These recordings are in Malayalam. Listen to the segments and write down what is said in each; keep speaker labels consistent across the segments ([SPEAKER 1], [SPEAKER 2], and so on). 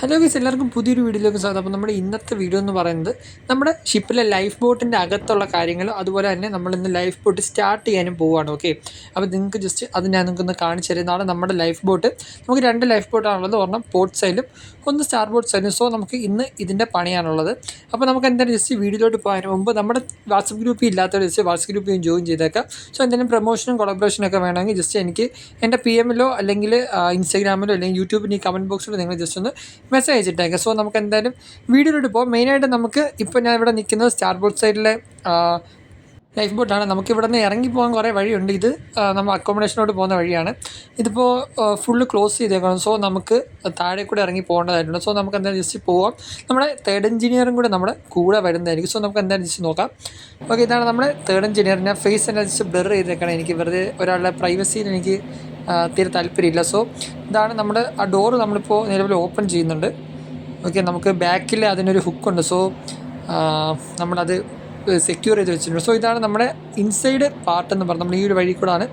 [SPEAKER 1] ഹലോ ഗൈസ്, എല്ലാവർക്കും പുതിയൊരു വീഡിയോയിലേക്ക് സ്വാഗതം. അപ്പോൾ നമ്മുടെ ഇന്നത്തെ വീഡിയോ എന്ന് പറയുന്നത് നമ്മുടെ ഷിപ്പിലെ ലൈഫ് ബോട്ടിൻ്റെ അകത്തുള്ള കാര്യങ്ങൾ, അതുപോലെ തന്നെ നമ്മൾ ഇന്ന് ലൈഫ് ബോട്ട് സ്റ്റാർട്ട് ചെയ്യാനും പോവുകയാണ്. ഓക്കെ, അപ്പോൾ നിങ്ങൾക്ക് ജസ്റ്റ് അത് ഞാൻ നിങ്ങൾക്കൊന്ന് കാണിച്ചു തരുന്നതാണ്. നമ്മുടെ ലൈഫ് ബോട്ട് നമുക്ക് 2 ലൈഫ് ബോട്ടാണുള്ളത്, ഒരെണ്ണം പോർട്ട് സൈഡിലും ഒന്ന് സ്റ്റാർ ബോട്ട് സൈഡിലും. സോ നമുക്ക് ഇന്ന് ഇതിൻ്റെ പണിയാണുള്ളത്. അപ്പോൾ നമുക്ക് എന്തായാലും ജസ്റ്റ് വീഡിയോയിലോട്ട് പോകാൻ മുമ്പ് നമ്മുടെ വാട്സപ്പ് ഗ്രൂപ്പിൽ ഇല്ലാത്തവർ ജസ്റ്റ് വാട്സപ്പ് ഗ്രൂപ്പിൽ ജോയിൻ ചെയ്തേക്കാം. സോ എന്തെങ്കിലും പ്രൊമോഷനും കൊളാബറേഷനും ഒക്കെ വേണമെങ്കിൽ ജസ്റ്റ് എനിക്ക് എൻ്റെ PM-ലോ അല്ലെങ്കിൽ ഇൻസ്റ്റാഗ്രാമിലോ അല്ലെങ്കിൽ യൂട്യൂബിൻ്റെ ഈ കമൻറ്റ് ബോക്സിലോ നിങ്ങൾ ജസ്റ്റ് ഒന്ന് മെസ്സേജ് അയച്ചിട്ടേക്കാം. സോ നമുക്ക് എന്തായാലും വീഡിയോയിലോട്ട് പോകാം. മെയിനായിട്ട് നമുക്ക് ഇപ്പോൾ ഞാൻ ഇവിടെ നിൽക്കുന്നത് സ്റ്റാർ ബോട്ട് സൈഡിലെ ലൈഫ് ബോട്ടാണ്. നമുക്കിവിടെ നിന്ന് ഇറങ്ങി പോകാൻ കുറേ വഴിയുണ്ട്. ഇത് നമ്മൾ അക്കോമഡേഷനോട്ട് പോകുന്ന വഴിയാണ്. ഇതിപ്പോൾ ഫുള്ള് ക്ലോസ് ചെയ്തേക്കണം. സോ നമുക്ക് താഴെ കൂടെ ഇറങ്ങി പോകേണ്ടതായിട്ടുണ്ട്. സോ നമുക്ക് എന്തായാലും ജസ്റ്റ് പോവാം. നമ്മുടെ തേർഡ് എഞ്ചിനീയറും കൂടെ നമ്മുടെ കൂടെ വരുന്നതായിരിക്കും. സോ നമുക്ക് എന്തായാലും ജസ്റ്റ് നോക്കാം. ഓക്കെ, ഇതാണ് നമ്മുടെ തേർഡ് എഞ്ചിനീയർ. ഞാൻ ഫേസ് തന്നെ ജസ്റ്റ് ബ്ലർ ചെയ്തേക്കണം. എനിക്ക് വെറുതെ ഒരാളുടെ പ്രൈവസിയിൽ എനിക്ക് തീരെ താല്പര്യമില്ല. സോ ഇതാണ് നമ്മുടെ ആ ഡോറ് നമ്മളിപ്പോൾ നിലവിൽ ഓപ്പൺ ചെയ്യുന്നുണ്ട്. ഓക്കെ, നമുക്ക് ബാക്കിൽ അതിനൊരു ഹുക്കുണ്ട്. സോ നമ്മളത് സെക്യൂർ ചെയ്ത് വെച്ചിട്ടുണ്ട്. സോ ഇതാണ് നമ്മുടെ ഇൻസൈഡ് പാർട്ട് എന്ന് പറഞ്ഞാൽ നമ്മൾ ഈ ഒരു വഴി കൂടാണ്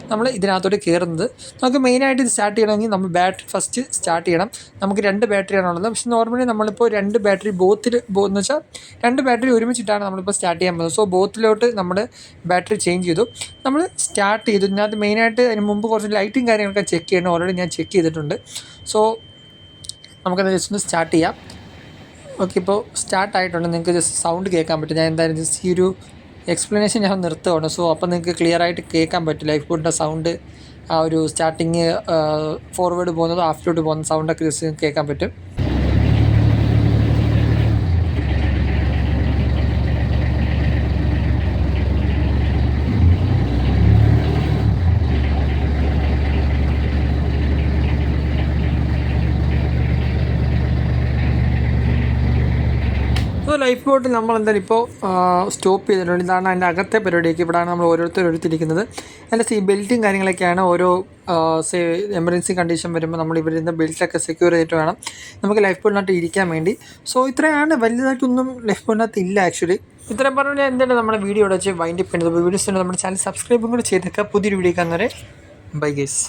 [SPEAKER 1] നമ്മൾ ഇതിനകത്തോട്ട് കയറുന്നത്. നമുക്ക് മെയിനായിട്ട് ഇത് സ്റ്റാർട്ട് ചെയ്യണമെങ്കിൽ നമ്മൾ ബാറ്ററി ഫസ്റ്റ് സ്റ്റാർട്ട് ചെയ്യണം. നമുക്ക് 2 ബാറ്ററിയാണുള്ളത്. പക്ഷേ നോർമലി നമ്മളിപ്പോൾ 2 ബാറ്ററി എന്ന് വെച്ചാൽ 2 ബാറ്ററി ഒരുമിച്ചിട്ടാണ് നമ്മളിപ്പോൾ സ്റ്റാർട്ട് ചെയ്യാൻ പോകുന്നത്. സോ ബോത്തിലോട്ട് നമ്മൾ ബാറ്ററി ചേഞ്ച് ചെയ്തു, നമ്മൾ സ്റ്റാർട്ട് ചെയ്തു. ഇതിനകത്ത് മെയിനായിട്ട് അതിന് മുമ്പ് കുറച്ച് ലൈറ്റും കാര്യങ്ങളൊക്കെ ചെക്ക് ചെയ്യണം. ഓൾറെഡി ഞാൻ ചെക്ക് ചെയ്തിട്ടുണ്ട്. സോ നമുക്കത് ജസ്റ്റ് ഒന്ന് സ്റ്റാർട്ട് ചെയ്യാം. ഓക്കെ, ഇപ്പോൾ സ്റ്റാർട്ടായിട്ടുണ്ട്. നിങ്ങൾക്ക് ജസ്റ്റ് സൗണ്ട് കേൾക്കാൻ പറ്റും. ഞാൻ എന്തായാലും ജസ്റ്റ് ഈ ഒരു എക്സ്പ്ലനേഷൻ ഞാൻ നിർത്തുകയാണ്. സോ അപ്പോൾ നിങ്ങൾക്ക് ക്ലിയർ ആയിട്ട് കേൾക്കാൻ പറ്റും ലൈഫ് ബോട്ടിൻ്റെ സൗണ്ട്. ആ ഒരു സ്റ്റാർട്ടിങ് ഫോർവേഡ് പോകുന്നത് ആഫ്റ്റോട്ട് പോകുന്ന സൗണ്ടൊക്കെ ജസ്റ്റ് കേൾക്കാൻ പറ്റും. സോ ലൈഫ് ബോട്ടിൽ നമ്മൾ എന്തായാലും ഇപ്പോൾ സ്റ്റോപ്പ് ചെയ്തിട്ടുണ്ട്. ഇതാണ് അതിൻ്റെ അകത്തെ പരിപാടിയൊക്കെ. ഇവിടെയാണ് നമ്മൾ ഓരോരുത്തരും എടുത്തിരിക്കുന്നത്. അതിൻ്റെ ബെൽറ്റും കാര്യങ്ങളൊക്കെയാണ് ഓരോ എമർജൻസി കണ്ടീഷൻ വരുമ്പോൾ നമ്മൾ ഇവരിൽ നിന്ന് ബെൽറ്റൊക്കെ സെക്യൂർ ചെയ്തിട്ട് വേണം നമുക്ക് ലൈഫ് ബോട്ടിനകത്ത് ഇരിക്കാൻ വേണ്ടി. സോ ഇത്രയാണ്, വലുതായിട്ടൊന്നും ലൈഫ് ബോട്ടിനകത്ത് ഇല്ല ആക്ച്വലി. ഇത്രയും പറഞ്ഞു ഞാൻ എന്തായാലും നമ്മുടെ വീഡിയോ ഇവിടെ വെച്ച് വൈൻഡപ്പ് ചെയ്യുന്നത്. വീഡിയോസ് നമ്മുടെ ചാനൽ സബ്സ്ക്രൈബും കൂടി ചെയ്തേക്കാം. പുതിയൊരു വീഡിയോ കാണുന്നവരെ ബൈ ഗൈസ്.